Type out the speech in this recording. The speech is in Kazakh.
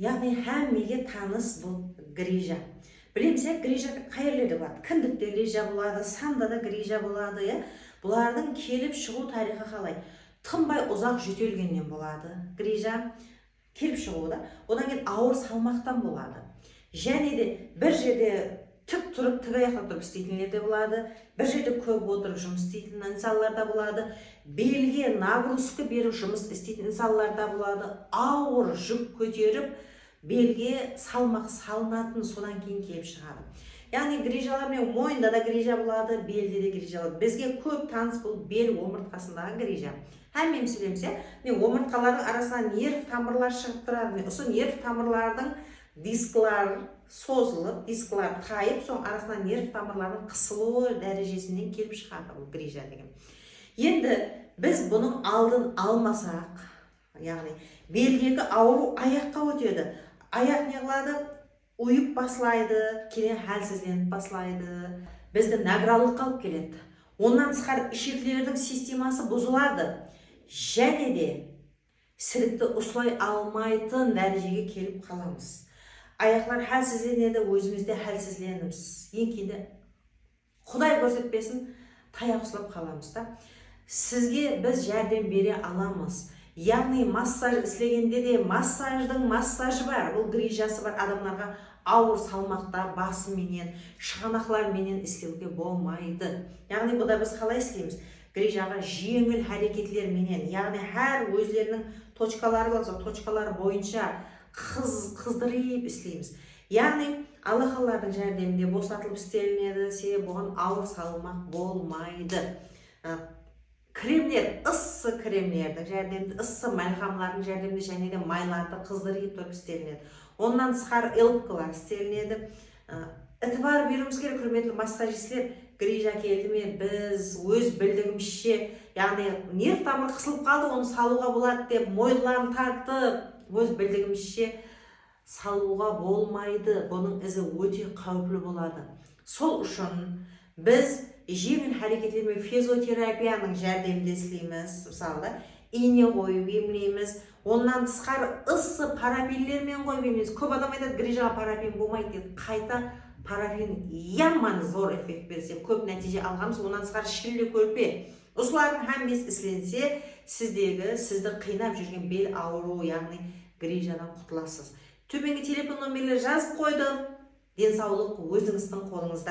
Яғни һәммеге таныс бұл грижа. Білемсе, грижа қайырлері болады. Кіндікте грижа болады, санда да грижа болады. Бұлардың келіп шығу тарихы қалай? Тынбай ұзақ жөтелгеннен болады. Грижа келіп шығуы да. Одан кейін ауыр салмақтан болады. Және де бір жерде тік тұрып, тік аяқта тұрып істейтіндер де болады. Бір жерде көп отырып жұмыс істейтін инсандар да болады. Белге нагрузка беріп жұмыс істейтін инсандар да болады. Ауыр жүк көтеріп, белге салмақ салынатын, содан кейін келіп шығады. Яғни грижалар, мен мойында да грижа болады, белде де грижа болады. Бізге көп таныс бұл бел омыртқасындағы грижа. Һәм сөйлемсе, мен омыртқалардың арасынан нерв тамырлар шығып тұрады. Осы нерв тамырлардың дисклар созылып, дисклар қайып, соң арасынан нерв тамырлардың қысылуы дәрежесінен келіп шығады бұл грижа деген. Енді біз бұның алдын алмасақ, яғни белдегі ауру аяққа өтеді. Аяқ не қылады? Ұйып басылайды, кейін хәлсізденіп басылайды. Бізді награлыққа алып келеді. Онан тысқары ішектілердің системасы бұзылады. Және де сірікті ұсылай алмайтын дәрежеге келіп қаламыз. Аяқлар хәлсізденеді, өзімізде хәлсізденеміз. Ең кейде Құдай көрсетпесін, таяқ ұсылап қаламыз да. Сізге біз жәрдем бере аламыз. Яғни массаж істегенде де массаждың массажы бар, бұл грижасы бар. Адамдарға ауыр салмақта басыменен, шығанақларменен істеуге болмайды. Яғни бұда біз қалай істейміз? Грижаға жеңіл әрекетлерменен, яғни әр өздерінің точкалары болса, точкалар бойынша қыздырып істейміз. Яғни Аллахалардың жәрдемінде босатылып істелінеді, себебі бұған ауыр салмақ болмайды. Кремлер, ыссы кремлердің жәрдемінде, ыссы мальхамлардың жәрдемінде және де майларды қыздырып тұрып істелінеді. Оннан тысқары элпкалар істелінеді. Ітібар беруіміз керек, құрметті массажистер. Грижа келді ме, біз өз білдігімізше, яғни нерв тамыры қысылып қалды, оны салуға болады деп, мойыларын тартып, өз білдігімізше салуға болмайды. Бұның ізі өте қауіплі болады. Сол үшін біз жеңіл әрекеттермен физиотерапияның жәрдемінде істейміз. Мысалы, ине қойып емлейміз. Оннан тысқары ыссы парафинлермен қойып емлейміз. Көп адам айтады, грижаға парафин болмайды дейді. Қайта парафин яман зор эффект берсе, көп нәтиже алғанбыз. Оннан тысқары шілі көрпе. Осылардың әмбес істеленсе, сізді қинап жүрген бел ауыру, яғни грижадан құтыласыз. Төменгі телефон номерлері жазып қойдым. Денсаулық өзіңіздің қолыңызда.